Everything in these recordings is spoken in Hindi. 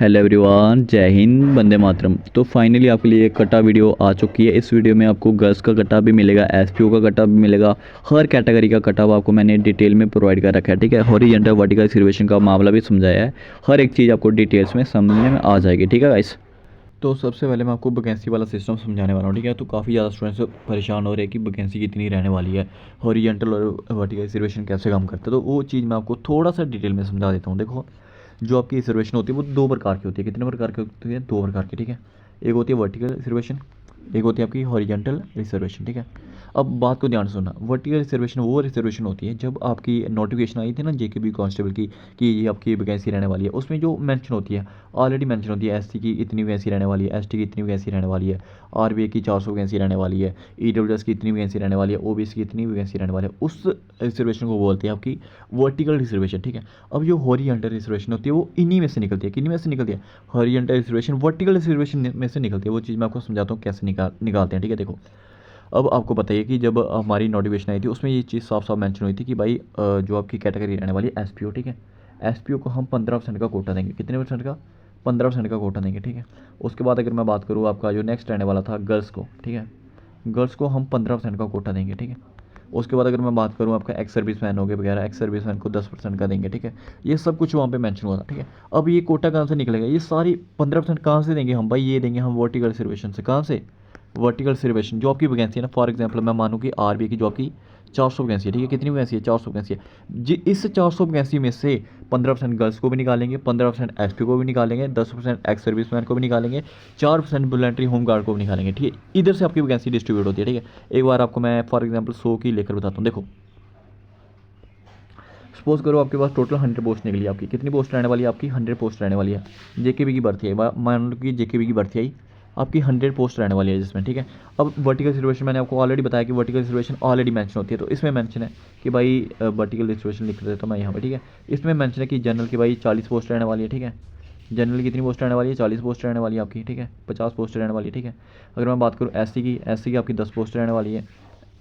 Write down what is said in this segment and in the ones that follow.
हेलो एवरीवन, जय हिंद, वंदे मातरम। तो फाइनली आपके लिए एक कटा वीडियो आ चुकी है। इस वीडियो में आपको गर्ल्स का कटा भी मिलेगा, एसपीओ का कटा भी मिलेगा। हर कैटेगरी का कटा आपको मैंने डिटेल में प्रोवाइड कर रखा है, ठीक है। हॉरिजॉन्टल वर्टिकल रिजर्वेशन का मामला भी समझाया है। हर एक चीज़ आपको डिटेल्स में समझने में आ जाएगी, ठीक है गाइस। तो सबसे पहले मैं आपको वैकेंसी वाला सिस्टम समझाने वाला हूँ, ठीक है। तो काफ़ी ज़्यादा स्टूडेंट्स परेशान हो रहे हैं कि वैकेंसी कितनी रहने वाली है, हॉरिजॉन्टल और वर्टिकल रिजर्वेशन कैसे काम करता है। तो वो चीज़ मैं आपको थोड़ा सा डिटेल में समझा देता हूँ। देखो, जो आपकी रिजर्वेशन होती है वो दो प्रकार की होती है। कितने प्रकार की होती है? दो प्रकार की, ठीक है। एक होती है वर्टिकल रिजर्वेशन, एक होती है आपकी हॉरिजॉन्टल रिजर्वेशन, ठीक है। अब बात को ध्यान से सुनना। वर्टिकल रिजर्वेशन वो रिजर्वेशन होती है जब आपकी नोटिफिकेशन आई थी ना जेकेबी कांस्टेबल की कि ये आपकी वैकेंसी रहने वाली है, उसमें जो मेंशन होती है, ऑलरेडी मेंशन होती है, एससी की इतनी वैकेंसी रहने वाली है, एसटी की इतनी वैकेंसी रहने वाली है, आरबीए की 400 वैकेंसी रहने वाली है, ईडब्ल्यूएस की इतनी वैकेंसी रहने वाली है, ओबीसी की इतनी वैकेंसी रहने वाली है। उस रिजर्वेशन को बोलते हैं आपकी वर्टिकल रिजर्वेशन, ठीक है। अब जो हॉरिजॉन्टल रिजर्वेशन होती है वो इन्हीं में से निकलती है। किन्हीं में से निकलती है? हॉरिजॉन्टल रिजर्वेशन वर्टिकल रिजर्वेशन में से निकलती है। वो चीज़ मैं आपको समझाता हूँ कैसे निकालते हैं, ठीक है। देखो, अब आपको बताइए कि जब हमारी नोटिफिकेशन आई थी उसमें ये चीज़ साफ साफ मेंशन हुई थी कि भाई जो आपकी कैटेगरी रहने वाली है एसपीओ, ठीक है। एसपीओ को हम 15% का कोटा देंगे। कितने परसेंट का? 15% का कोटा देंगे, ठीक है। उसके बाद अगर मैं बात करूँ आपका जो नेक्स्ट रहने वाला था गर्ल्स को, ठीक है, गर्ल्स को हम 15% का कोटा देंगे, ठीक है। उसके बाद अगर मैं बात करूँ आपका एक्स सर्विस मैन हो गए वगैरह, एक्स सर्विस मैन को 10% का देंगे, ठीक है। ये सब कुछ वहाँ पे मेंशन हुआ था, ठीक है। अब ये कोटा कहाँ से निकलेगा? ये सारी 15% कहाँ से देंगे हम? भाई ये देंगे हम वर्टिकल रिजर्वेशन से। कहाँ से? Vertical reservation. जो आपकी वैकेंसी है ना, फॉर एग्जांपल मैं मानूँ कि आरबीए की जो आपकी 400 वैकेंसी है, ठीक है। कितनी वैकेंसी है? 400 वैकेंसी है जी। इस 400 वैकेंसी में से 15% गर्ल्स को भी निकालेंगे, 15% एसटी को भी निकालेंगे, 10% एक्स सर्विसमैन को भी निकालेंगे, 4% वॉलंटरी होम गार्ड को भी निकालेंगे, ठीक है। इधर से आपकी वैकेंसी डिस्ट्रीब्यूट होती है, ठीक है। एक बार आपको मैं फॉर एग्जाम्पल 100 की लेकर बताता हूँ। देखो, सपोज करो आपके पास टोटल 100 पोस्ट निकली। आपकी कितनी पोस्ट रहने वाली है? आपकी 100 पोस्ट रहने वाली है। जेकेबी की भर्ती है, मान लो कि जेकेबी की भर्ती आई, आपकी 100 पोस्ट रहने वाली है जिसमें, ठीक है। अब वर्टिकल रिजर्वेशन मैंने आपको ऑलरेडी बताया कि वर्टिकल रिजर्वेशन ऑलरेडी मेंशन होती है। तो इसमें मेंशन है कि भाई वर्टिकल रिजर्वेशन लिख देता हूँ मैं यहाँ पर, ठीक है। इसमें मेंशन है कि जनरल की भाई 40 पोस्ट रहने वाली है, ठीक है। जनरल की कितनी पोस्ट रहने वाली है? 40 पोस्ट रहने वाली है आपकी, ठीक है। 50 पोस्ट रहने वाली है, ठीक है। अगर मैं बात करूँ एससी की आपकी 10 पोस्ट रहने वाली है,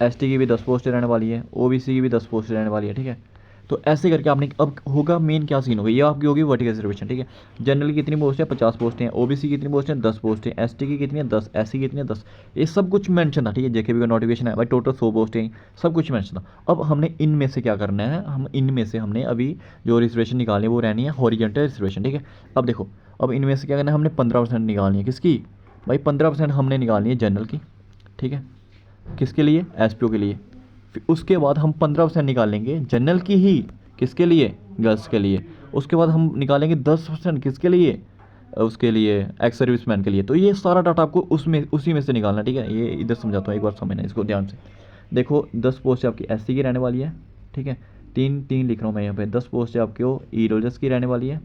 एसटी की भी 10 पोस्ट रहने वाली है, ओबीसी की भी 10 पोस्ट रहने वाली है, ठीक है। तो ऐसे करके आपने अब होगा मेन क्या सीन होगा, ये आपकी होगी वर्टिकल रिजर्वेशन, ठीक है। जनरल की कितनी पोस्ट है? 50 पोस्ट हैं। ओबीसी की कितनी पोस्ट है? 10 पोस्ट हैं। एसटी की कितनी है? 10। एससी की कितनी है? 10। ये सब कुछ मेंशन था, ठीक है। जेकेबी का नोटिफिकेशन है भाई, टोटल 100 पोस्ट हैं, सब कुछ मेंशन था। अब हमने इनमें से क्या करना है? हम इनमें से हमने अभी जो रिजर्वेशन निकालनी है वो रहनी है हॉरिजॉन्टल रिजर्वेशन, ठीक है। अब देखो, अब इनमें से क्या करना है? हमने 15% निकालनी है। किसकी? भाई 15% हमने निकालनी है जनरल की, ठीक है। किसके लिए? एसपीओ के लिए। फिर उसके बाद हम 15% निकालेंगे जनरल की ही, किसके लिए? गर्ल्स के लिए। उसके बाद हम निकालेंगे 10% किसके लिए? उसके लिए एक्स सर्विसमैन के लिए। तो ये सारा डाटा आपको उसमें उसी में से निकालना है, ठीक है। ये इधर समझाता हूँ, एक बार समझना इसको ध्यान से। देखो, 10 पोस्ट आपकी एससी की रहने वाली है, ठीक है। तीन तीन लिख रहा हूँ मैं यहाँ पे। 10 पोस्ट आपको ईडब्ल्यूएस की रहने वाली है,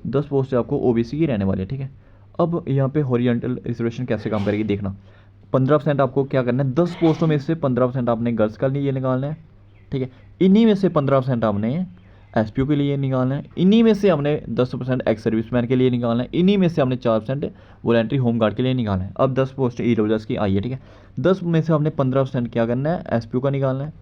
10 पोस्ट आपको ओबीसी की रहने वाली है, ठीक है। अब यहाँ पे हॉरिजॉन्टल रिजर्वेशन कैसे काम करेगी देखना। 15% आपको क्या करना है? 10 पोस्टों में से 15% आपने गर्ल्स का लिए निकालना है, ठीक है। इन्हीं में से 15% आपने एसपीओ के लिए निकालना है, इन्हीं में से हमने 10% एक्स सर्विसमैन के लिए निकालना है, इन्हीं में से हमने 4% वॉलंटरी होम गार्ड के लिए निकालना है। अब 10 पोस्ट ईडब्ल्यूएस की आई है, ठीक है। 10 में से हमने 15% क्या करना है? एसपीओ का निकालना है,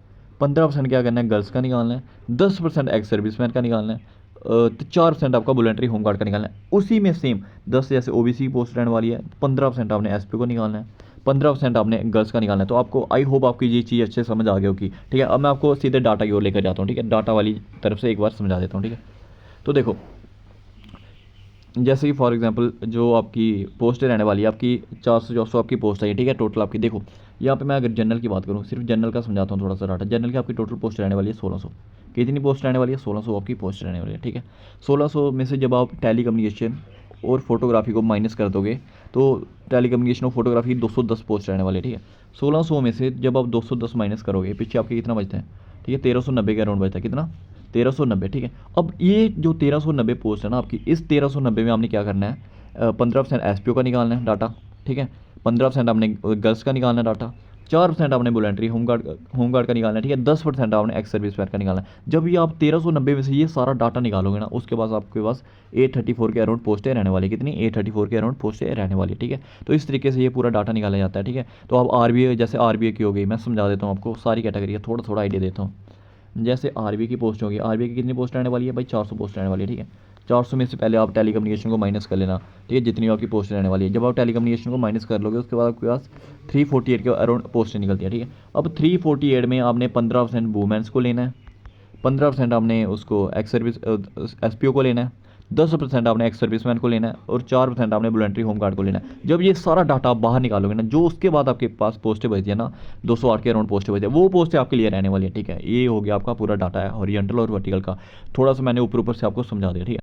15% क्या करना है? गर्ल्स का निकालना है, 10% एक्स सर्विसमैन का निकालना है, तो 4% आपका वॉलंटरी होम गार्ड का निकालना है। उसी में सेम 10 जैसे ओबीसी की पोस्ट रहने वाली है, 15% आपने एसपी को निकालना है, 15% आपने गर्ल्स का निकालना है। तो आपको आई होप आपकी ये चीज़ अच्छे समझ आ गई होगी, ठीक है। अब मैं आपको सीधे डाटा की ओर लेकर जाता हूँ, ठीक है। डाटा वाली तरफ से एक बार समझा देता हूँ, ठीक है। तो देखो, जैसे कि फॉर एग्जांपल जो आपकी पोस्ट रहने वाली है, आपकी 400 आपकी पोस्ट है, ठीक है। टोटल आपकी देखो, यहाँ पे मैं अगर जनरल की बात करूँ, सिर्फ जनरल का समझाता हूँ थोड़ा सा डाटा। जनरल की आपकी टोटल पोस्ट रहने वाली है 1600। कितनी पोस्ट रहने वाली है? 1600 आपकी पोस्ट रहने वाली है, ठीक है। 1600 में से जब आप टेली कम्युनिकेशन और फोटोग्राफी को माइनस कर दोगे तो टेली कम्युनिकेशन और फोटोग्राफी 210 पोस्ट रहने वाली है, ठीक है। 1600 में से जब आप 210 माइनस करोगे, पीछे आपके कितना बचता है? ठीक है, 1390 के अराउंड बचता है। कितना? 1390, ठीक है। अब ये जो 1390 पोस्ट है ना आपकी, इस 1390 में आपने क्या करना है? 15% एसपीओ का निकालना है डाटा, ठीक है। 15% आपने गर्ल्स का निकालना है डाटा, 4% आपने वॉलंटरी होमगार्ड का निकालना है, ठीक है। 10% आपने एक्स सर्विस का निकालना है। जब ये आप 1390 में से ये सारा डाटा निकालोगे ना, उसके बाद आपके पास 834 के अराउंड पोस्टें रहने वाली। कितनी? 834 के अराउंड पोस्टें रहने वाली, ठीक है। तो इस तरीके से ये पूरा डाटा निकाला जाता है, ठीक है। तो अब आरबीए, जैसे आरबीए की हो गई, मैं समझा देता हूँ आपको सारी कैटेगरी का थोड़ा थोड़ा आइडिया देता हूँ। जैसे आरबीए की पोस्ट होगी, आरबीए की कितनी पोस्ट रहने वाली है भाई? 400 पोस्ट रहने वाली है, ठीक है। 400 में से पहले आप टेली कम्युनिकेशन को माइनस कर लेना, ठीक है, जितनी आपकी पोस्ट रहने वाली है। जब आप टेली कम्युनिकेशन को माइनस कर लोगे उसके बाद आपके पास 348 के अराउंड पोस्टें निकलती है, ठीक है। अब 348 में आपने 15% वुमेंस को लेना है, 15% आपने उसको एक्स सर्विस SPO को लेना है, 10% आपने एक्स सर्विसमैन को लेना है और 4% आपने वॉलंटरी होम गार्ड को लेना है। जब ये सारा डाटा आप बाहर निकालोगे ना, जो उसके बाद आपके पास पोस्टें बचती है ना, 208 के अराउंड पोस्टें बचती है, वो पोस्टें आपके लिए रहने वाली है, ठीक है। ये हो गया आपका पूरा डाटा है हॉरिजॉन्टल और वर्टिकल का। थोड़ा सा मैंने ऊपर ऊपर से आपको समझा दिया, ठीक है।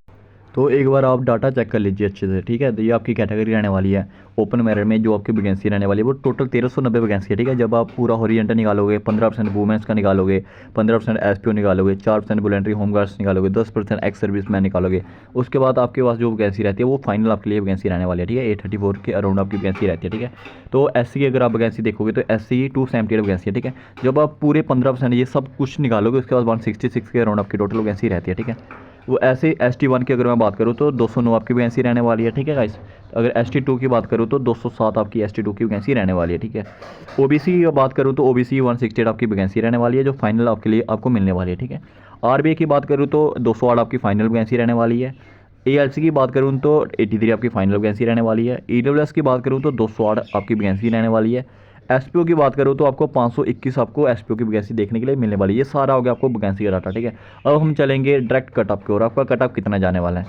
तो एक बार आप डाटा चेक कर लीजिए अच्छे से, ठीक है। तो ये आपकी कैटेगरी रहने वाली है। ओपन मेरिट में जो आपकी वैकेंसी रहने वाली है वो टोटल 1390 वैकेंसी है, ठीक है। जब आप पूरा हॉरिजॉन्टल निकालोगे, 15% वुमेंस का निकालोगे, 15% SPO निकालोगे, 4% वॉलंटरी होम गार्ड्स निकालोगे, 10% एक्स सर्विस मैन निकालोगे, उसके बाद आपके पास जो वैकेंसी रहती है वो फाइनल आपके लिए वैकेंसी रहने वाली है, ठीक है। 834 के अराउंड आपकी वैकेंसी रहती है, ठीक है। तो SC की अगर आप वैकेंसी देखोगे तो SC 278 वैकेंसी है, ठीक है। जब आप पूरे 15% ये सब कुछ निकालोगे उसके बाद 166 के अराउंड आपकी टोटल वैकेंसी रहती है, ठीक है। वो ऐसे ST1 की अगर मैं बात करूँ तो 209 आपकी वैकेंसी रहने वाली है, ठीक है गाइस। अगर ST2 की बात करूँ तो 207 आपकी ST2 की वैकेंसी रहने वाली है, ठीक है। OBC की बात करूँ तो OBC 168 आपकी वैकेंसी रहने वाली है जो फाइनल आपके लिए आपको मिलने वाली है, ठीक है। RBI की बात करूँ तो 208 आपकी फाइनल वैकेंसी रहने वाली है। ALC की बात करूँ तो 83 आपकी फाइनल वैकेंसी रहने वाली है। EWS की बात करूँ तो 208 आपकी वैकेंसी रहने वाली है। SPO की बात करूँ तो आपको 521 आपको SPO की वैकेंसी देखने के लिए मिलने वाली है। ये सारा हो गया आपको वैकेंसी का डाटा, ठीक है। अब हम चलेंगे डायरेक्ट कट ऑफ की ओर। आपका कट ऑफ कितना जाने वाला है,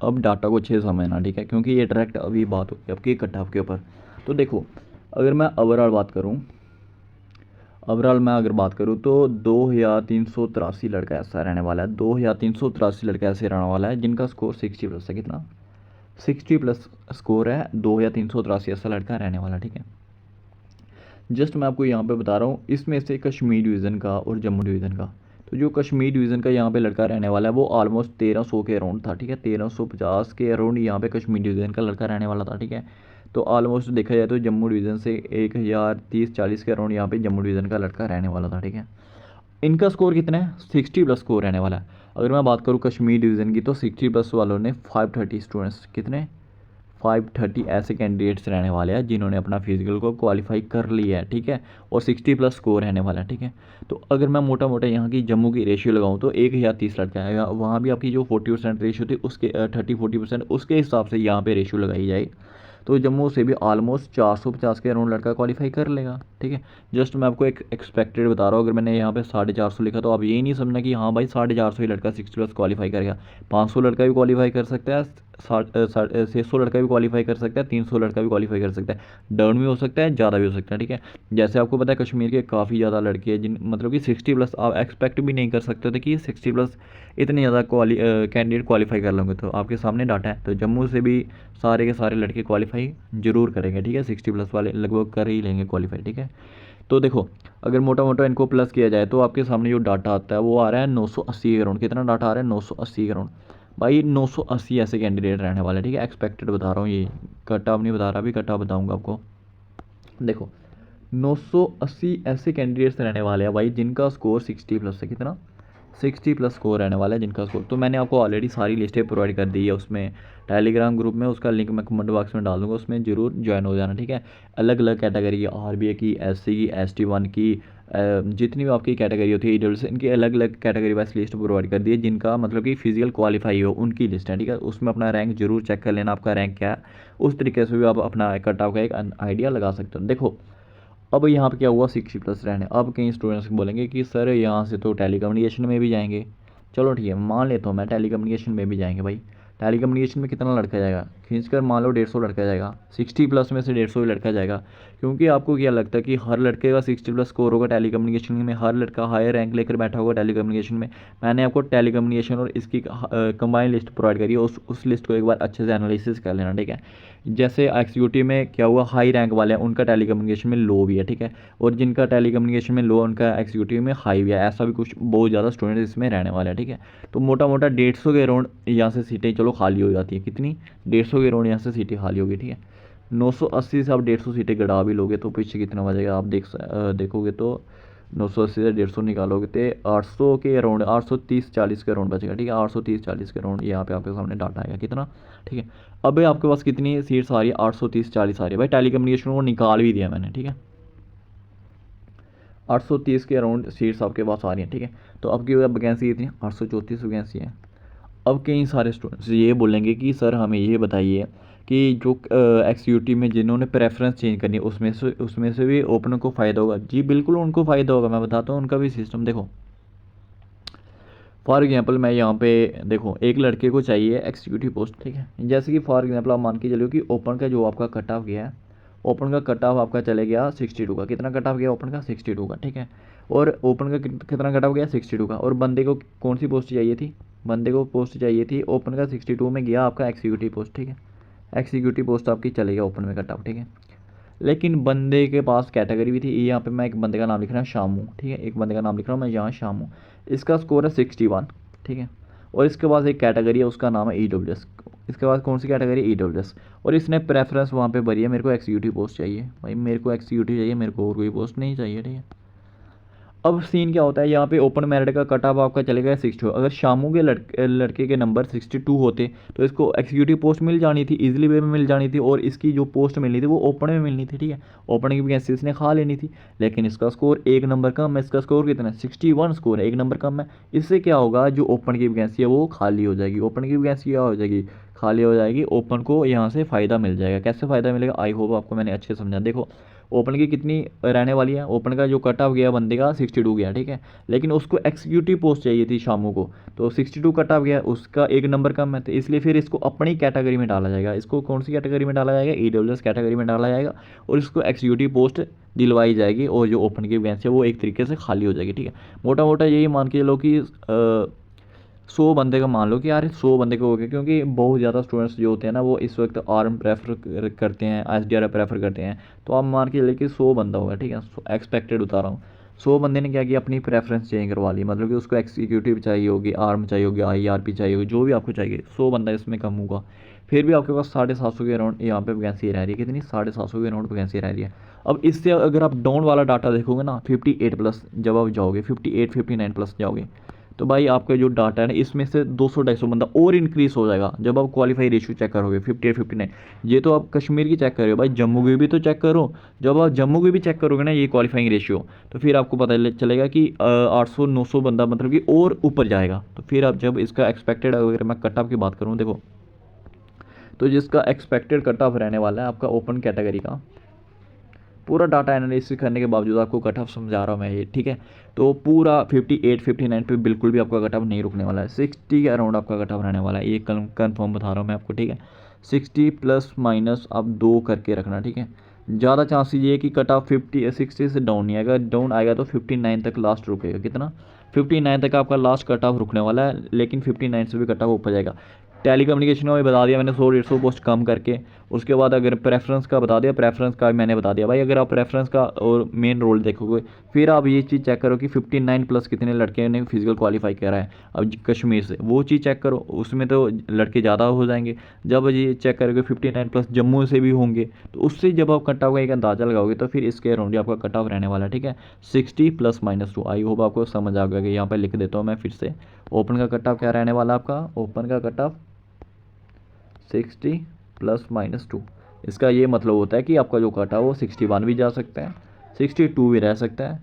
अब डाटा को अच्छे से समझना, ठीक है, क्योंकि ये डायरेक्ट अभी बात होगी आपकी कट ऑफ के ऊपर। तो देखो, अगर मैं ओवरऑल बात करूँ, ओवरऑल मैं अगर बात करूँ तो 2383 लड़का ऐसा रहने वाला है, 2383 लड़का ऐसे रहने वाला है जिनका स्कोर 60+ है। कितना? 60+ स्कोर है, 2383 ऐसा लड़का रहने वाला, ठीक है। जस्ट मैं आपको यहाँ पे बता रहा हूँ, इसमें से कश्मीर डिवीज़न का और जम्मू डिवीज़न का, तो जो कश्मीर डिवीज़न का यहाँ पे लड़का रहने वाला है वो ऑलमोस्ट 1300 के अराउंड था, ठीक है। 1350 के अराउंड यहाँ पे कश्मीर डिवीज़न का लड़का रहने वाला था, ठीक है। तो ऑलमोस्ट देखा जाए तो जम्मू डिवीज़न से 1030-40 के अराउंड यहाँ पे जम्मू डिवीज़न का लड़का रहने वाला था, ठीक है। इनका स्कोर कितना है? 60+ स्कोर रहने वाला है। अगर मैं बात करूँ कश्मीर डिवीज़न की तो 60+ वालों ने 530 स्टूडेंट्स, कितने? 530 ऐसे कैंडिडेट्स रहने वाले हैं जिन्होंने अपना फिजिकल को क्वालिफाई कर लिया है, ठीक है, और 60+ स्कोर रहने वाला है, ठीक है। तो अगर मैं मोटा मोटा यहाँ की जम्मू की रेशियो लगाऊँ तो 1030 लड़का है, वहाँ भी आपकी जो 40% रेशियो थी उसके 30-40% उसके हिसाब से यहाँ पे रेशियो लगाई जाए तो जम्मू से भी ऑलमोस्ट 450 के अराउंड लड़का क्वालिफाई कर लेगा, ठीक है। जस्ट मैं आपको एक एक्सपेक्टेड बता रहा हूँ। अगर मैंने यहाँ पे 450 लिखा तो आप ये नहीं समझना कि हाँ भाई 450 ही लड़का 60+ क्वालिफाई करेगा। 500 लड़का भी क्वालिफाई कर सकता है, 600 लड़का भी क्वालिफाई कर सकता है, 300 लड़का भी क्वालिफाई कर सकता है, डाउन भी हो सकता है, ज़्यादा भी हो सकता है, ठीक है। जैसे आपको पता है कश्मीर के काफ़ी ज़्यादा लड़के हैं जिन मतलब कि 60+ आप एक्सपेक्ट भी नहीं कर सकते थे कि 60+ इतने ज़्यादा कैंडिडेट क्वालिफाई कर लेंगे। तो आपके सामने डाटा है, तो जम्मू से भी सारे के सारे लड़के क्वालिफाई जरूर करेंगे, ठीक है। 60+ वाले लगभग कर ही लेंगे क्वालिफाई, ठीक है। तो देखो, अगर मोटा मोटा इनको प्लस किया जाए तो आपके सामने जो डाटा आता है वो आ रहा है 980 करोड़। कितना डाटा आ रहा है? 980 करोड़। भाई 980 ऐसे कैंडिडेट रहने वाले, ठीक है। एक्सपेक्टेड बता रहा हूँ, ये कट ऑफ नहीं बता रहा, अभी कट ऑफ बताऊँगा आपको। देखो, 980 ऐसे कैंडिडेट्स रहने वाले हैं भाई जिनका स्कोर 60+ है। कितना? 60+ स्कोर रहने वाला है जिनका स्कोर। तो मैंने आपको ऑलरेडी सारी लिस्टें प्रोवाइड कर दी है उसमें टेलीग्राम ग्रुप में, उसका लिंक मैं कमेंट बॉक्स में डाल दूँगा, उसमें ज़रूर ज्वाइन हो जाना, ठीक है। अलग अलग कैटेगरी है, RBI की, SC की, ST1 की, जितनी भी आपकी कैटेगरी होती है EWS, इनकी अलग अलग कैटेगरी वाइज लिस्ट प्रोवाइड कर दी है जिनका मतलब कि फिजिकल क्वालिफाई हो उनकी लिस्ट है, ठीक है। उसमें अपना रैंक जरूर चेक कर लेना, आपका रैंक क्या है, उस तरीके से भी आप अपना कट ऑफ का एक आइडिया लगा सकते हो। देखो, अब यहाँ पे क्या हुआ, 60+ रहने। अब कई स्टूडेंट्स बोलेंगे कि सर यहाँ से तो टेली कम्युनिकेशन में भी जाएंगे। चलो ठीक है, मान लेता हूँ मैं टेली कम्युनिकेशन में भी जाएंगे। भाई टेली कम्युनिकेशन में कितना लड़का जाएगा? खींच कर मान लो 150 लड़का जाएगा, 60+ में से 150 ही लड़का जाएगा। क्योंकि आपको क्या लगता है कि हर लड़के का 60+ स्कोर होगा टेली कम्युनिकेशन में, हर लड़का हायर रैंक लेकर बैठा होगा टेली कम्युनिकेशन में? मैंने आपको टेली कम्युनिकेशन और इसकी कंबाइंड लिस्ट प्रोवाइड करी है, उस लिस्ट को एक बार अच्छे से एनालिसिस कर लेना, ठीक है। जैसे एक्सिक्यूटिव में क्या हुआ, हाई रैंक वाले हैं उनका टेली कम्युनिकेशन में लो भी है, ठीक है, और जिनका टेली कम्युनिकेशन में लो उनका एक्सिक्यूटिव में हाई भी है। ऐसा भी कुछ बहुत ज़्यादा स्टूडेंट इसमें रहने वाले हैं, ठीक है। तो मोटा मोटा 150 के अराउंड यहाँ से सीटें चलो खाली हो जाती है। कितनी? 150 के अराउंड यहाँ से सीटें खाली होगी, ठीक है। 980 से आप 150 सीटें गड़ा भी लोगे तो पीछे कितना बचेगा आप देखोगे तो 980 से 150 निकालोगे तो 800 के अराउंड, 830-40 के अराउंड बचेगा, ठीक है। 830-40 के अराउंड यहाँ पे आपके सामने डाटा आएगा। कितना? ठीक है। अब आपके पास कितनी सीट्स आ रही है? 830-40 आ रही है। भाई टेली कम्युनिकेशन को निकाल भी दिया मैंने, ठीक है। 830 के अराउंड सीट्स आपके पास आ रही हैं, ठीक है। तो आपकी वैकेंसी कितनी? 834 वैकेंसी है। अब कई सारे स्टूडेंट्स ये बोलेंगे कि सर हमें ये बताइए कि जो एक्सयूटी में जिन्होंने प्रेफरेंस चेंज करनी है उसमें से भी ओपनर को फ़ायदा होगा। जी बिल्कुल उनको फ़ायदा होगा, मैं बताता हूँ उनका भी सिस्टम। देखो फॉर एग्जांपल मैं यहाँ पे देखो एक लड़के को चाहिए एक्सिक्यूटिव पोस्ट, ठीक है। जैसे कि फॉर एग्जांपल आप मान के चलो कि ओपन का जो आपका कट ऑफ गया है, ओपन का कट ऑफ आपका चले गया 62 का। कितना कट ऑफ गया ओपन का? 62 का, ठीक है। और ओपन का कितना कट ऑफ गया? 62 का। और बंदे को कौन सी पोस्ट चाहिए थी? बंदे को पोस्ट चाहिए थी ओपन का 62 में गया आपका एक्सिक्यूटिव पोस्ट, ठीक है। एक्सिक्यूटिव पोस्ट आपकी चले गया ओपन में कट ऑफ, ठीक है। लेकिन बंदे के पास कैटेगरी भी थी। यहाँ पे मैं एक बंदे का नाम लिख रहा हूँ शामू, ठीक है। एक बंदे का नाम लिख रहा हूँ मैं यहाँ शामू। इसका स्कोर है 61, ठीक है। और इसके पास एक कैटेगरी है उसका नाम है EWS। इसके बाद कौन सी कैटेगरी? EWS। और इसने प्रेफरेंस वहाँ पे भरी है, मेरे को एक्सिक्यूटिव पोस्ट चाहिए। भाई मेरे को एक्सिक्यूटिव चाहिए, मेरे को और कोई पोस्ट नहीं चाहिए, ठीक है। अब सीन क्या होता है यहाँ पे ओपन मेरिट का कट ऑफ आपका चलेगा 62। अगर शामू के लड़के के नंबर 62 होते तो इसको एक्सिक्यूटिव पोस्ट मिल जानी थी, इजीली वे में मिल जानी थी। और इसकी जो पोस्ट मिलनी थी वो ओपन में मिलनी थी, ठीक है। ओपन की वैकेंसी इसने खा लेनी थी। लेकिन इसका स्कोर एक नंबर कम है। इसका स्कोर कितना है? 61 स्कोर है, एक नंबर कम है। इससे क्या होगा, जो ओपन की वैकेंसी है वो खाली हो जाएगी। ओपन की वैकेंसी क्या हो जाएगी? खाली हो जाएगी। ओपन को यहाँ से फ़ायदा मिल जाएगा। कैसे फ़ायदा मिलेगा? आई होप आपको मैंने अच्छे समझा। देखो ओपन की कितनी रहने वाली है? ओपन का जो कट ऑफ गया बंदे का 62 गया, ठीक है। लेकिन उसको एक्सिक्यूटिव पोस्ट चाहिए थी शामू को, तो 62 कट ऑफ गया, उसका एक नंबर कम है। तो इसलिए फिर इसको अपनी कैटेगरी में डाला जाएगा। इसको कौन सी कैटेगरी में डाला जाएगा? EWS कैटेगरी में डाला जाएगा। और इसको एक्सिक्यूटिव पोस्ट दिलवाई जाएगी और जो ओपन की वैकेंसी है वो एक तरीके से खाली हो जाएगी, ठीक है। मोटा मोटा यही मान के चलो कि 100 बंदे का मान लो कि यार 100 बंदे को हो गया, क्योंकि बहुत ज़्यादा स्टूडेंट्स जो होते हैं ना वो इस वक्त आर्म प्रेफर करते हैं, SDR प्रेफर करते हैं। तो आप मान के चलिए कि 100 बंदा होगा, ठीक है। एक्सपेक्टेड बता रहा हूँ। 100 बंदे ने क्या किया, अपनी प्रेफरेंस चेंज करवा ली। मतलब कि उसको एक्सिक्यूटिव चाहिए होगी, आर्म चाहिए होगी, IRP चाहिए होगी, जो भी आपको चाहिए। 100 बंदा इसमें कम होगा। फिर भी आपके पास 750 के अराउंड यहाँ पे वैकेंसी रह रही है। कितनी? 750 के अराउंड वैकेंसी रह रही है। अब इससे अगर आप डाउन वाला डाटा देखोगे ना 58+, जब आप जाओगे 58-59+ जाओगे, तो भाई आपका जो डाटा है ना इसमें से 200-250 बंदा और इंक्रीज हो जाएगा जब आप क्वालिफाई रेशियो चेक करोगे 58-59। ये तो आप कश्मीर की चेक कर रहे हो, भाई जम्मू की भी तो चेक करो। जब आप जम्मू की भी चेक करोगे ना ये क्वालिफाइंग रेशियो, तो फिर आपको पता चलेगा कि 800-900 बंदा मतलब कि और ऊपर जाएगा। तो फिर आप जब इसका एक्सपेक्टेड, अगर मैं कट ऑफ की बात करूँ देखो, तो जिसका एक्सपेक्टेड कट ऑफ रहने वाला है आपका ओपन कैटेगरी का, पूरा डाटा एनालिसिस करने के बावजूद आपको कट ऑफ समझा रहा हूँ मैं ये, ठीक है। तो पूरा 58-59 पे बिल्कुल भी आपका कट ऑफ नहीं रुकने वाला है। 60 के अराउंड आपका कट ऑफ रहने वाला है, ये कन्फर्म बता रहा हूँ मैं आपको, ठीक है। 60 प्लस माइनस आप 2 करके रखना, ठीक है। ज़्यादा चांसेस ये है कि कट ऑफ 60 से डाउन नहीं आएगा। डाउन आएगा तो 59 तक लास्ट रुकेगा। कितना? 59 तक आपका लास्ट कट ऑफ रुकने वाला है, लेकिन 59 से भी कट ऑफ ऊपर जाएगा। टेली कम्युनिकेशन में बता दिया मैंने 100-150 पोस्ट कम करके। उसके बाद अगर प्रेफरेंस का बता दिया, प्रेफरेंस का मैंने बता दिया। भाई अगर आप प्रेफरेंस का और मेन रोल देखोगे फिर आप ये चीज़ चेक करो कि 59+ कितने लड़के ने फिजिकल क्वालिफाई करा है अब कश्मीर से, वो चीज़ चेक करो। उसमें तो लड़के ज़्यादा हो जाएंगे। जब ये चेक करोगे 59+ जम्मू से भी होंगे, तो उससे जब आप कट ऑफ का एक अंदाजा लगाओगे तो फिर इसके अराउंड आपका कट ऑफ रहने वाला है, ठीक है। 60 + -2। आई होप आपको समझ आ गया कि यहाँ पर लिख देता हूँ मैं फिर से। ओपन का कट ऑफ क्या रहने वाला आपका? ओपन का कट ऑफ 60 + -2। इसका ये मतलब होता है कि आपका जो कट है वो 61 भी जा सकता है, 62 भी रह सकता है,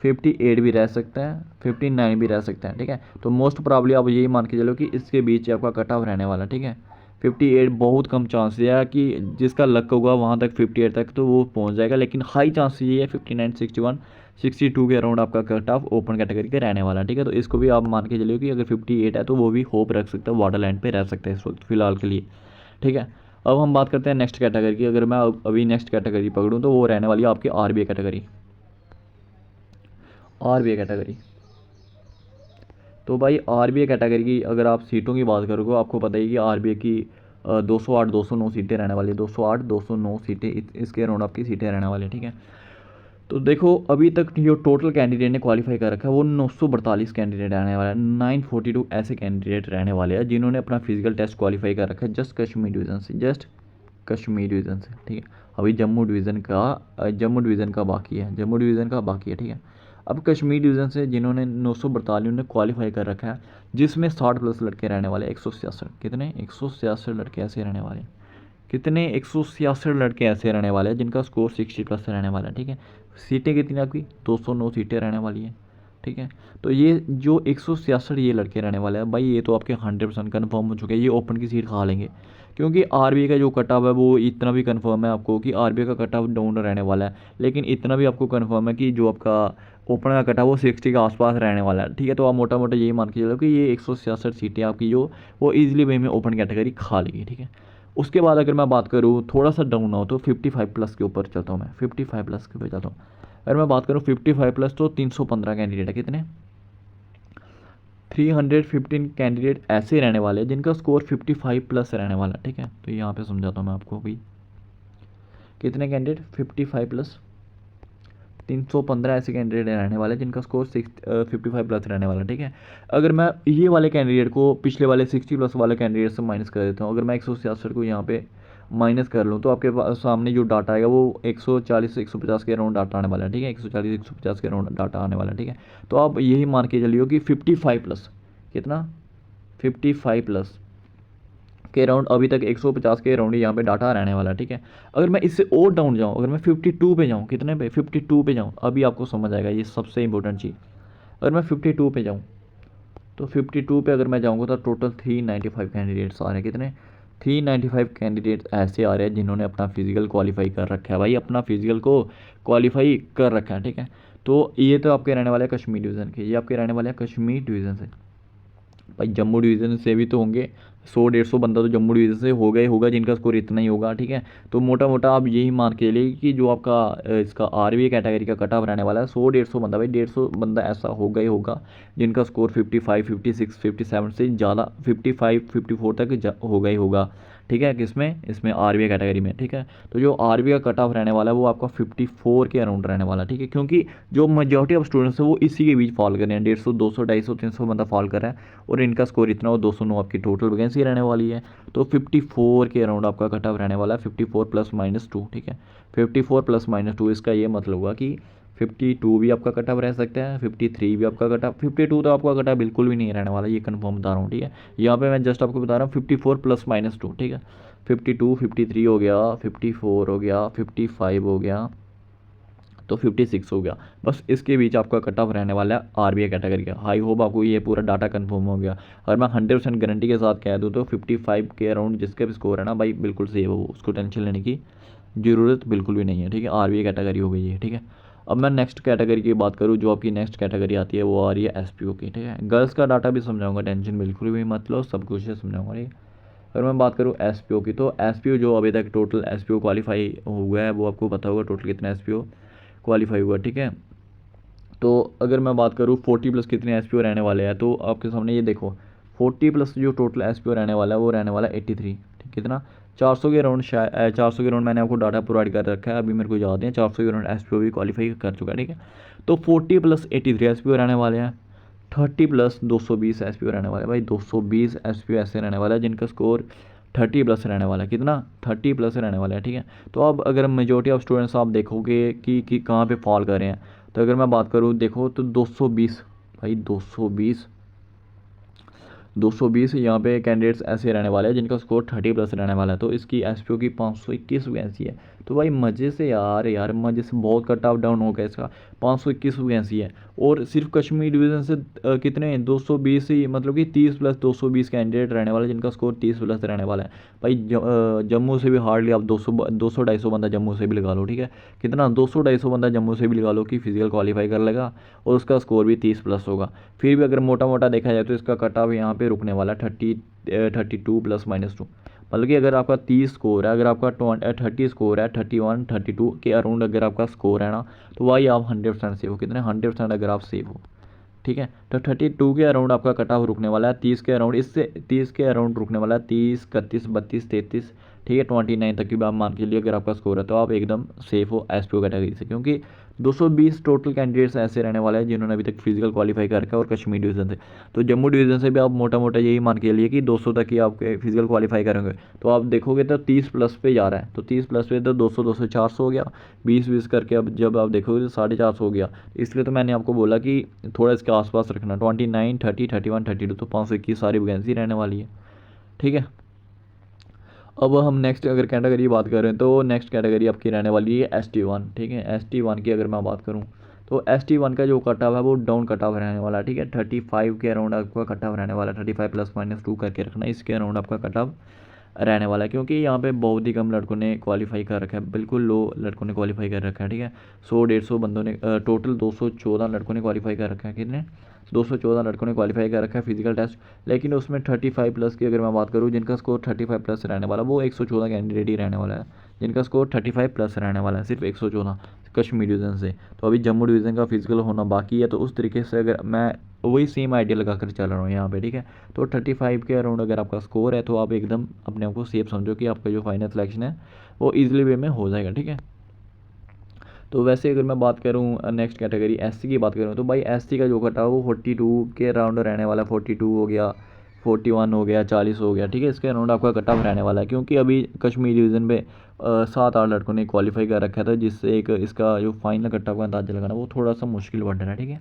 58 भी रह सकता है, 59 भी रह सकता है, ठीक है। तो मोस्ट प्रॉब्ली आप यही मान के चलो कि इसके बीच आपका कट ऑफ रहने वाला, ठीक है। 58 बहुत कम चांस है कि जिसका लक होगा वहाँ तक 58 तक तो वो पहुँच जाएगा, लेकिन हाई चांस ये है 59, 61, 62 के अराउंड आपका कट ऑफ ओपन कैटेगरी का रहने वाला, ठीक है। तो इसको भी आप मान के चलिए कि अगर 58 है तो वो भी होप रख सकता है, बॉर्डर लाइन पर रह सकता है इस वक्त फ़िलहाल के लिए, ठीक है। अब हम बात करते हैं नेक्स्ट कैटेगरी की। अगर मैं अभी नेक्स्ट कैटेगरी पकड़ूँ तो वो रहने वाली है आपकी RBI कैटेगरी। RBI कैटेगरी, तो भाई RBI कैटेगरी की अगर आप सीटों की बात करोगे, आपको पता ही कि RBI की 208-209 सीटें रहने वाली है। 208-209 सीटें इसके अराउंड आपकी सीटें रहने वाली है, ठीक है। तो देखो अभी तक जो टोटल कैंडिडेट ने क्वालिफाई कर रखा है वो 942 कैंडिडेट रहने वाला है। 942 ऐसे कैंडिडेट रहने वाले हैं जिन्होंने अपना फिजिकल टेस्ट क्वालिफाई कर रखा है जस्ट कश्मीर डिवीज़न से, जस्ट कश्मीर डिवीज़न से, ठीक है। अभी जम्मू डिवीज़न का बाकी है, जम्मू डिवीज़न का बाकी है, ठीक है। अब कश्मीर डिवीज़न से जिन्होंने 942 ने क्वालिफाई कर रखा है, जिसमें 60+ लड़के रहने वाले, 166, कितने? 166 लड़के ऐसे रहने वाले। कितने? 166 लड़के ऐसे रहने वाले हैं जिनका स्कोर 60+ रहने वाला है, ठीक है। सीटें कितनी आपकी? 209 सीटें रहने वाली हैं। ठीक है। तो ये जो 166 ये लड़के रहने वाले हैं भाई, ये तो आपके 100% कन्फर्म हो चुके हैं, ये ओपन की सीट खा लेंगे। क्योंकि आरबीआई का जो कट ऑफ है वो इतना भी कंफर्म है आपको कि आरबीआई का कट ऑफ डाउन रहने वाला है, लेकिन इतना भी आपको कंफर्म है कि जो आपका ओपन का कट ऑफ वो 60 के आसपास रहने वाला है। ठीक है, तो आप मोटा मोटा यही मान के चलो कि ये 166 सीटें आपकी जो वो ईजिली वे में ओपन कैटेगरी खा लेगी। ठीक है, उसके बाद अगर मैं बात करूँ थोड़ा सा डाउन हो तो 55 प्लस के ऊपर चलता हूँ मैं, 55 प्लस के ऊपर चलता हूँ। अगर मैं बात करूँ 55 प्लस तो 315 कैंडिडेट है। कितने? 315 कैंडिडेट ऐसे रहने वाले हैं जिनका स्कोर 55 प्लस रहने वाला है। ठीक है, तो यहाँ पे समझाता हूँ मैं आपको भाई, कितने कैंडिडेट 55 प्लस, 315 ऐसे कैंडिडेट रहने वाले जिनका स्कोर 55 प्लस रहने वाला। ठीक है, अगर मैं ये वाले कैंडिडेट को पिछले वाले 60 प्लस वाले कैंडिडेट से माइनस कर देता हूँ, अगर मैं 166 को यहाँ पे माइनस कर लूँ तो आपके सामने जो डाटा आएगा वो 140 से 150 के अराउंड डाटा आने वाला है। ठीक है, 140 150 के अराउंड डाटा आने वाला है। ठीक है, तो आप यही मान के चलिए कि 55 प्लस, कितना 55 प्लस के अराउंड अभी तक 150 के अराउंड यहाँ पे डाटा रहने वाला है। ठीक है, अगर मैं इससे और डाउन जाऊँ, अगर मैं 52 पे जाऊँ, कितने पे 52 पे जाऊँ, अभी आपको समझ आएगा ये सबसे इंपॉर्टेंट चीज़। अगर मैं 52 पे जाऊँ तो 52 पे अगर मैं जाऊँगा तो टोटल 395 कैंडिडेट्स आ रहे हैं। कितने? 395 कैंडिडेट्स ऐसे आ रहे हैं जिन्होंने अपना फिजिकल क्वालिफाई कर रखा है भाई, अपना फिजिकल को क्वालिफाई कर रखा है। ठीक है, तो ये तो आपके रहने वाले हैं कश्मीर डिवीज़न के, ये आपके रहने वाले हैं कश्मीर डिवीज़न से। भाई जम्मू डिवीज़न से भी तो होंगे 100-150 बंदा तो जम्मू डिवीज़न से होगा ही होगा जिनका स्कोर इतना ही होगा। ठीक है, तो मोटा मोटा आप यही मान के चलिए कि जो आपका इसका आरबीआई कैटेगरी का कट ऑफ रहने वाला है 100-150 बंदा, भाई 150 बंदा ऐसा होगा ही होगा जिनका स्कोर 55 56 57 से ज़्यादा 55 54 तक होगा ही होगा। ठीक है, किसमें? इसमें आरबीआई कैटेगरी में। ठीक है, तो जो आरबीआई का कट ऑफ रहने वाला है वो आपका 54 के अराउंड रहने वाला है। ठीक है, क्योंकि जो मेजॉरिटी ऑफ स्टूडेंट्स है वो इसी के बीच फॉल कर रहे हैं, 150 200 250 300 बंदा फॉल कर रहा है और इनका स्कोर इतना हो 209 आपकी टोटल वैकेंसी रहने वाली है। तो 54 के अराउंड आपका कट ऑफ रहने वाला है, 54 प्लस माइनस 2। ठीक है, 54 प्लस माइनस 2 इसका ये मतलब हुआ कि 52 भी आपका कट ऑफ रह सकता है, 53 भी आपका कट ऑफ, 52 तो आपका कट ऑफ बिल्कुल भी नहीं रहने वाला, ये कंफर्म बता रहा हूँ। ठीक है, यहाँ पे मैं जस्ट आपको बता रहा हूँ 54 प्लस माइनस 2। ठीक है, 52 53 हो गया, 54 हो गया, 55 हो गया, तो 56 हो गया। बस इसके बीच आपका कट ऑफ रहने वाला है आरबीआई कैटेगरी का। आई होप आपको ये पूरा डाटा कंफर्म हो गया। अगर मैं 100% गारंटी के साथ कह दूँ तो 55 के अराउंड जिसका भी स्कोर है ना भाई बिल्कुल सेफ हो, उसको टेंशन लेने की ज़रूरत बिल्कुल भी नहीं है। ठीक है, आरबीआई कैटेगरी हो गई है। ठीक है, अब मैं नेक्स्ट कैटेगरी की बात करूँ, जो आपकी नेक्स्ट कैटेगरी आती है वो आ रही है एसपीओ की। ठीक है, गर्ल्स का डाटा भी समझाऊंगा, टेंशन बिल्कुल भी मत लो, सब कुछ समझाऊंगा। ठीक है, अगर मैं बात करूँ एसपीओ की तो एसपीओ जो अभी तक टोटल एसपीओ क्वालिफाई हुआ है वो आपको पता होगा टोटल कितना एसपीओ क्वालिफाई हुआ। ठीक है, तो अगर मैं बात करूँ 40 प्लस कितने एसपीओ रहने वाले हैं तो आपके सामने ये देखो 40 प्लस जो टोटल एसपीओ रहने वाला है वो रहने वाला है 83। ठीक, कितना? 400 के अराउंड, शायद 400 के अराउंड मैंने आपको डाटा प्रोवाइड कर रखा है, अभी मेरे को याद है 400 के अराउंड एसपीओ भी क्वालिफाई कर चुका है। ठीक है, तो 40 प्लस 83 एसपीओ रहने वाले हैं, 30 प्लस 220 एसपीओ रहने वाले हैं। भाई 220 एसपीओ ऐसे रहने वाला है जिनका स्कोर 30 प्लस रहने वाला है। कितना? 30 प्लस रहने वाला है। ठीक है, तो अब अगर मेजोरिटी ऑफ स्टूडेंट्स आप देखोगे कि कहाँ पे फॉल कर रहे हैं, तो अगर मैं बात करूँ देखो तो 220, भाई 220 यहाँ पे कैंडिडेट्स ऐसे रहने वाले हैं जिनका स्कोर 30 प्लस रहने वाला है। तो इसकी एसपीओ की 521 वैकेंसी है। तो भाई मज़े से यार मज़े से बहुत कट ऑफ डाउन हो गया इसका, 521 वैकेंसी है। और सिर्फ कश्मीर डिवीज़न से कितने 220 ही, मतलब कि 30 प्लस 220 कैंडिडेट रहने वाले जिनका स्कोर 30 प्लस रहने वाला है। भाई जम्मू से भी हार्डली आप 200-250 बंदा जम्मू से भी लगा लो। ठीक है, कितना 200-250 बंदा जम्मू से भी लगा लो कि फिजिकल क्वालिफाई कर लेगा और उसका स्कोर भी 30 प्लस होगा। फिर भी अगर मोटा मोटा देखा जाए तो इसका कट ऑफ यहाँ पे रुकने वाला 32 प्लस माइनस 2। मतलब कि अगर आपका 30 स्कोर है, अगर आपका 30 स्कोर है, 31 32 के अराउंड अगर आपका स्कोर है ना तो वही आप 100% सेव हो। कितने? 100% अगर आप सेव हो। ठीक है, तो 32 के अराउंड आपका कट ऑफ रुकने वाला है, 30 के अराउंड, इससे 30 के अराउंड रुकने वाला है, 30 31 32 33। ठीक है, 29 तक की भी आप मान के लिए अगर आपका स्कोर है तो आप एकदम सेफ हो एसपीओ कैटेगरी से, क्योंकि 220 टोटल कैंडिडेट्स ऐसे रहने वाले हैं जिन्होंने अभी तक फिजिकल क्वालिफाई कर रखा है और कश्मीर डिवीज़न से। तो जम्मू डिवीज़न से भी आप मोटा मोटा यही मान के लिए कि 200 तक ही आप फिजिकल क्वालिफाई करेंगे। तो आप देखोगे तो 30 प्लस पे जा रहा है, तो 30 प्लस पे तो 200 200 400 हो गया, 20 करके अब जब आप देखोगे तो 450 हो गया। इसलिए तो मैंने आपको बोला कि थोड़ा इसके आसपास रखना, 29 30 31 32, तो 521 सारी वैकेंसी रहने वाली है। ठीक है, अब हम नेक्स्ट अगर कैटेगरी बात करें तो नेक्स्ट कैटेगरी आपकी रहने वाली है ST1। ठीक है, ST1 की अगर मैं बात करूँ तो ST1 का जो कट ऑफ है वो डाउन कट ऑफ रहने वाला है, ठीक है। 35 के अराउंड आपका कट ऑफ रहने वाला है, 35 ±2 करके रखना, इसके अराउंड आपका कट ऑफ रहने वाला है, क्योंकि यहाँ पे बहुत ही कम लड़कों ने क्वालिफाई कर रखा है, बिल्कुल लो लड़कों ने क्वालिफाई कर रखा है, ठीक है। 100-150 बंदों ने टोटल 214 लड़कों ने क्वालिफाई कर रखा है। कितने? 214 लड़कों ने क्वालिफाई कर रखा है फिजिकल टेस्ट। लेकिन उसमें 35 प्लस की अगर मैं बात करूँ, जिनका स्कोर 35 प्लस रहने वाला, वो 114 कैंडिडेट ही रहने वाला है जिनका स्कोर 35 प्लस रहने वाला है, सिर्फ 114 कश्मीर डिवीज़न से। तो अभी जम्मू डिवीज़न का फिजिकल होना बाकी है, तो उस तरीके से अगर मैं वही सेम आइडिया लगा कर चल रहा हूँ यहाँ पे, ठीक है। तो 35 के अराउंड अगर आपका स्कोर है तो आप एकदम अपने आप को सेफ समझो कि आपका जो फाइनल सिलेक्शन है वो ईजिली वे में हो जाएगा, ठीक है। तो वैसे अगर मैं बात करूँ नेक्स्ट कैटेगरी SC की बात करूँ, तो भाई SC का जो कटा वो 42 के अराउंड रहने वाला, 42 हो गया, 41 हो गया, 40 हो गया, ठीक है। इसके अराउंड आपका कट ऑफ रहने वाला है, क्योंकि अभी कश्मीर डिवीज़न पे 7-8 लड़कों ने क्वालिफाई कर रखा था, जिससे एक इसका जो फाइनल कट ऑफ का अंदाजा लगाना वो थोड़ा सा मुश्किल बढ़ रहा है, ठीक है।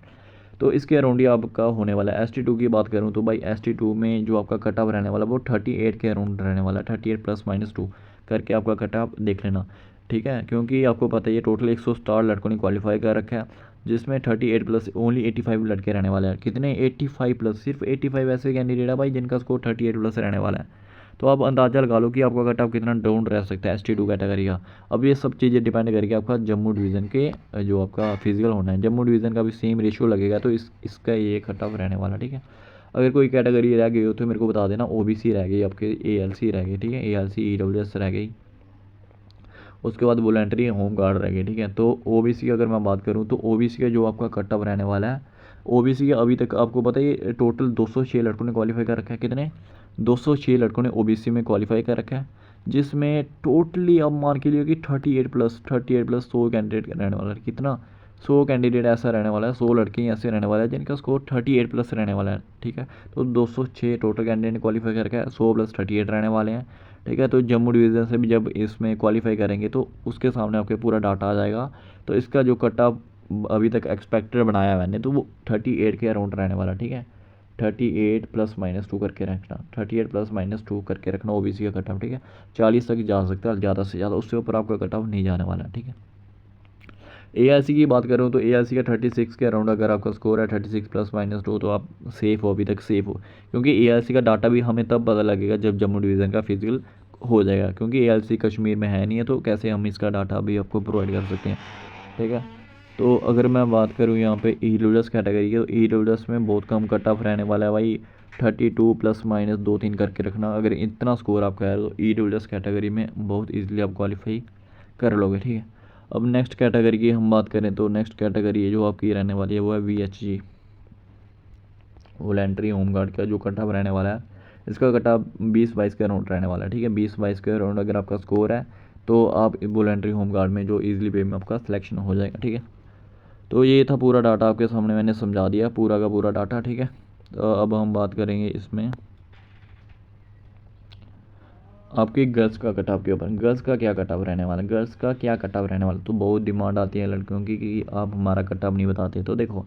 तो इसके अराउंड ही आपका होने वाला है। ST2 की बात करूँ तो भाई ST2 में जो आपका कट ऑफ रहने वाला वो 38 के अराउंड रहने वाला है, 38 ±2 करके आपका कट ऑफ देख लेना, ठीक है। क्योंकि आपको पता है ये टोटल 100 लड़कों ने क्वालिफाई कर रखा है, जिसमें 38 प्लस ओनली 85 लड़के रहने वाले हैं। कितने? 85 प्लस, सिर्फ 85 ऐसे कैंडिडेट है भाई जिनका स्कोर 38 प्लस रहने वाला है। तो आप अंदाज़ा लगा लो कि आपका कट ऑफ कितना डाउन रह सकता है ST2 कैटेगरी का। अब ये सब चीज़ें डिपेंड करके आपका जम्मू डिवीज़न के जो आपका फिजिकल होना है, जम्मू डिवीज़न का भी सेम रेशियो लगेगा, तो इसका ये कट ऑफ रहने वाला, ठीक है। अगर कोई कैटेगरी रह गई हो तो मेरे को बता देना। OBC रह गई आपके, ALC रह गई, ठीक है, ALC EWS रह गई, उसके बाद वॉलंटरी होम गार्ड रह गए, ठीक है। तो OBC की अगर मैं बात करूँ तो OBC का जो आपका कट ऑफ रहने वाला है, OBC के अभी तक आपको पता है टोटल 206 लड़कों ने क्वालिफाई कर रखा है। कितने? 206 लड़कों ने OBC में क्वालिफाई कर रखा है, जिसमें टोटली अब मान के लिए कि 38 प्लस 100 कैंडिडेट रहने वाला है। कितना? 100 कैंडिडेट ऐसा रहने वाला है, 100 लड़के ही ऐसे रहने वाला है जिनका स्कोर 38 प्लस रहने वाला है, ठीक है। तो 206 टोटल कैंडिडेट ने क्वालिफाई कर रखा है, 100 + 38 रहने वाले हैं, ठीक है। तो जम्मू डिवीज़न से भी जब इसमें क्वालिफाई करेंगे तो उसके सामने आपके पूरा डाटा आ जाएगा। तो इसका जो कट ऑफ अभी तक एक्सपेक्टेड बनाया है मैंने, तो वो 38 के अराउंड रहने वाला, ठीक है। 38 +-2 करके रखना, 38 +-2 करके रखना OBC का कट ऑफ, ठीक है। 40 तक जा सकता है ज़्यादा से ज़्यादा, उससे ऊपर आपका कट ऑफ नहीं जाने वाला, ठीक है। ALC की बात करूँ तो ALC का 36 के अराउंड अगर आपका स्कोर है, 36 +-2, तो आप सेफ़ हो, अभी तक सेफ़ हो। क्योंकि ALC का डाटा भी हमें तब पता लगेगा जब जम्मू डिवीज़न का फिजिकल हो जाएगा, क्योंकि ALC कश्मीर में है नहीं है, तो कैसे हम इसका डाटा भी आपको प्रोवाइड कर सकते हैं, ठीक है। तो अगर मैं बात करूँ यहाँ पे EWS कैटेगरी की, तो EWS में बहुत कम कट ऑफ रहने वाला है भाई, 32 ±2-3 करके रखना। अगर इतना स्कोर आपका है तो EWS कैटेगरी में बहुत ईजिली आप क्वालिफाई कर लोगे, ठीक है। अब नेक्स्ट कैटेगरी की हम बात करें तो नेक्स्ट कैटेगरी जो आपकी रहने वाली है वो है VHG, वॉलंटरी होम गार्ड का जो कट ऑफ रहने वाला है, इसका कट ऑफ 20-22 के अराउंड रहने वाला है, ठीक है। 20-22 के अराउंड अगर आपका स्कोर है तो आप वॉलंटरी होम गार्ड में जो ईजिली वे में आपका सिलेक्शन हो जाएगा, ठीक है। तो ये था पूरा डाटा आपके सामने मैंने समझा दिया, पूरा का पूरा डाटा, ठीक है। तो अब हम बात करेंगे इसमें आपके गर्ल्स का कट ऑफ के ऊपर। गर्ल्स का क्या कट ऑफ रहने वाला है, गर्ल्स का क्या कट ऑफ रहने वाला, तो बहुत डिमांड आती है लड़कियों की कि आप हमारा कट ऑफ नहीं बताते। तो देखो,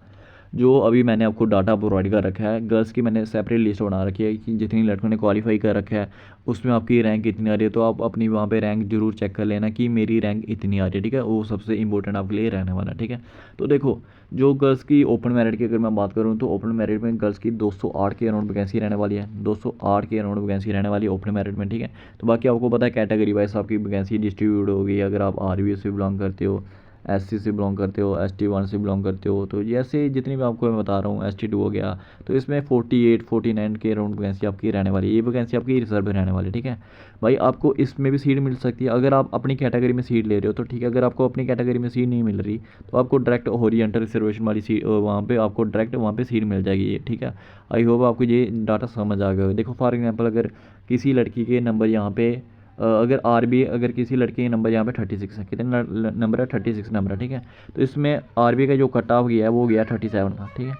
जो अभी मैंने आपको डाटा प्रोवाइड कर रखा है, गर्ल्स की मैंने सेपरेट लिस्ट बना रखी है कि जितनी लड़कों ने क्वालिफाई कर रखा है उसमें आपकी रैंक कितनी आ रही है। तो आप अपनी वहाँ पे रैंक जरूर चेक कर लेना कि मेरी रैंक इतनी आ रही है, ठीक है। वो सबसे इंपॉर्टेंट आपके लिए रहने वाला है, ठीक है। तो देखो, जो गर्ल्स की ओपन मेरिट की अगर मैं बात करूँ तो ओपन मेरिट में गर्ल्स की 208 के अराउंड वैकेंसी रहने वाली है, 208 के अराउंड वैकेंसी रहने वाली है ओपन मेरिट में, ठीक है। तो बाकी आपको पता है कैटेगरी वाइज आपकी वैकेंसी डिस्ट्रीब्यूट होगी। अगर आप RBS से बिलोंग करते हो, SC से बिलोंग करते हो, ST1 से बिलोंग करते हो, तो जैसे जितनी भी आपको मैं बता रहा हूँ, ST2 हो गया, तो इसमें 48-49 के अराउंड वैकेंसी आपकी रहने वाली है। ये वैकेंसी आपकी रिजर्व रहने वाली है, ठीक है भाई। आपको इसमें भी सीट मिल सकती है अगर आप अपनी कैटेगरी में सीट ले रहे हो तो, ठीक है। अगर आपको अपनी कैटेगरी में सीट नहीं मिल रही तो आपको डायरेक्ट ओरिएंटल रिजर्वेशन वाली सीट वहाँ पर आपको डायरेक्ट वहाँ पर सीट मिल जाएगी, ठीक है। आई होप आपको ये डाटा समझ आ गया। देखो फॉर एग्जाम्पल, अगर किसी लड़की के नंबर यहाँ पे अगर किसी लड़के के नंबर यहाँ पे 36 है, कितने नंबर है? 36 नंबर है, ठीक है। तो इसमें RBI का जो कट ऑफ गया है वो गया 37 का, ठीक है।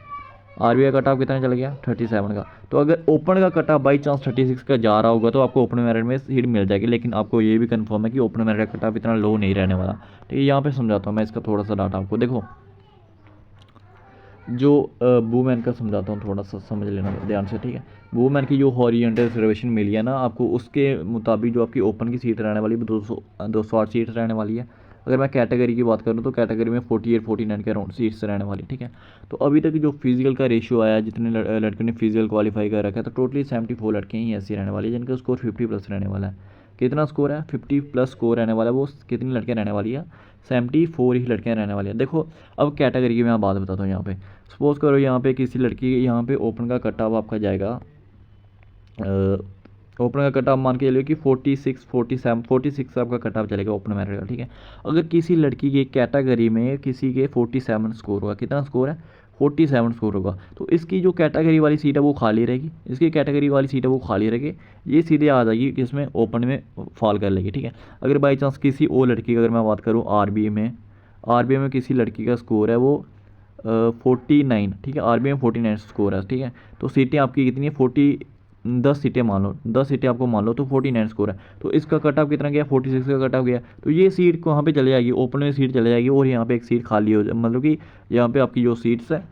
RBI का कट ऑफ कितना चला गया? 37 का। तो अगर ओपन का कट ऑफ बाई चांस 36 का जा रहा होगा तो आपको ओपन मेरिट में सीट मिल जाएगी, लेकिन आपको ये भी कंफर्म है कि ओपन मेरिट का कट ऑफ इतना लो नहीं रहने वाला, ठीक है। यहाँ पे समझाता हूँ मैं इसका थोड़ा सा डाटा आपको। देखो, जो वूमेन का समझाता हूँ, थोड़ा सा समझ लेना ध्यान से, ठीक है। वूमेन की जो हॉरिजॉन्टल रिजर्वेशन मिली है ना आपको, उसके मुताबिक जो आपकी ओपन की सीट रहने वाली है 208 सीट रहने वाली है। अगर मैं कैटेगरी की बात करूँ तो कैटेगरी में 48-49 के अराउंड सीट्स रहने वाली, ठीक है। तो अभी तक जो फिजिकल का रेशियो आया, जितने लड़कों ने फिजिकल क्वालिफाई कर रखा है, तो टोटली 74 लड़कियाँ ही ऐसी रहने वाली है जिनका स्कोर 50+ रहने वाला है। कितना स्कोर है? 50+ स्कोर रहने वाला है। वो कितनी लड़कियाँ रहने वाली है? 74 ही लड़कियाँ रहने वाली है। देखो अब कैटेगरी की मैं बात बताता हूँ। यहाँ पे सपोज़ करो यहाँ पे किसी लड़की, यहाँ पे ओपन का कट ऑफ आपका जाएगा, ओपन का कट ऑफ मान के चलिए कि 46, 47, 46 आपका कट ऑफ चलेगा ओपन मेरिट का, ठीक है। अगर किसी लड़की की कैटेगरी में किसी के 47 स्कोर होगा, कितना स्कोर है? 47 स्कोर होगा, तो इसकी जो कैटेगरी वाली सीट है वो खाली रहेगी, इसकी कैटेगरी वाली सीट है वो खाली रहेगी, ये सीधे आ जाएगी किसमें? ओपन में फॉल कर लेगी, ठीक है। अगर बाई चांस किसी और लड़की की अगर मैं बात करूँ आरबीए में किसी लड़की का स्कोर है वो 49, ठीक है। आरबीए में 49 स्कोर है, ठीक है। तो सीटें आपकी कितनी है? 10 सीटें मान लो, 10 सीटें आपको मान लो, तो 49 स्कोर है। तो इसका कट ऑफ कितना गया? 46 का कट ऑफ गया। तो ये सीट कहाँ पे चले जाएगी? ओपन में सीट चले जाएगी, और यहाँ पे एक सीट खाली हो जाए, मतलब कि यहाँ पे आपकी जो सीट्स है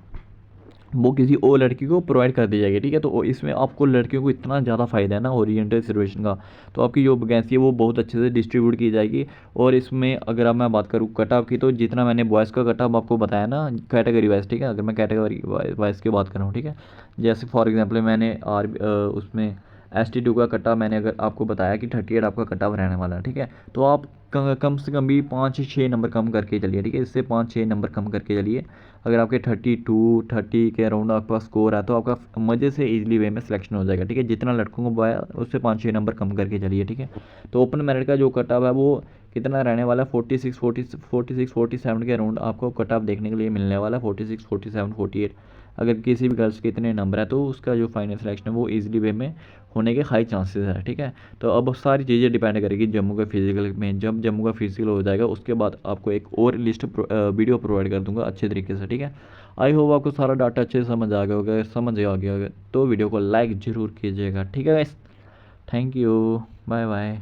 वो किसी और लड़की को प्रोवाइड कर दी जाएगी, ठीक है। तो इसमें आपको लड़कियों को इतना ज़्यादा फ़ायदा है ना ओरिएंटेड रिजर्वेशन का, तो आपकी जो वैकेंसी है वो बहुत अच्छे से डिस्ट्रीब्यूट की जाएगी। और इसमें अगर अब मैं बात करूँ कट ऑफ की, तो जितना मैंने बॉयज़ का कट ऑफ आपको बताया ना कैटेगरी वाइज, ठीक है। अगर मैं कैटेगरी वाइज की बात करूँ, ठीक है, जैसे फॉर एग्जाम्पल मैंने उसमें ST2 का कट ऑफ मैंने अगर आपको बताया कि 38 आपका कट ऑफ रहने वाला है, ठीक है। तो आप कम से कम भी 5-6 नंबर कम करके चलिए, ठीक है। इससे 5-6 नंबर कम करके चलिए। अगर आपके 32-30 के अराउंड आपका स्कोर है तो आपका मज़े से इजीली वे में सिलेक्शन हो जाएगा, ठीक है। जितना लड़कों को बोया उससे 5-6 नंबर कम करके चलिए, ठीक है। तो ओपन मेरिट का जो कट ऑफ है वो कितना रहने वाला है? 46-47 के अराउंड आपको कट ऑफ देखने के लिए मिलने वाला है। 46, 47, 48 अगर किसी भी गर्ल्स के इतने नंबर है तो उसका जो फाइनल सिलेक्शन है वो ईजिली वे में होने के हाई चांसेस है, ठीक है। तो अब सारी चीज़ें डिपेंड करेगी जम्मू का फिजिकल में। जब जम्मू का फिजिकल हो जाएगा उसके बाद आपको एक और लिस्ट वीडियो प्रोवाइड कर दूंगा अच्छे तरीके से, ठीक है। आई होप आपको सारा डाटा अच्छे से समझ आ गया होगा, तो वीडियो को लाइक ज़रूर कीजिएगा, ठीक है guys. Thank you, bye bye.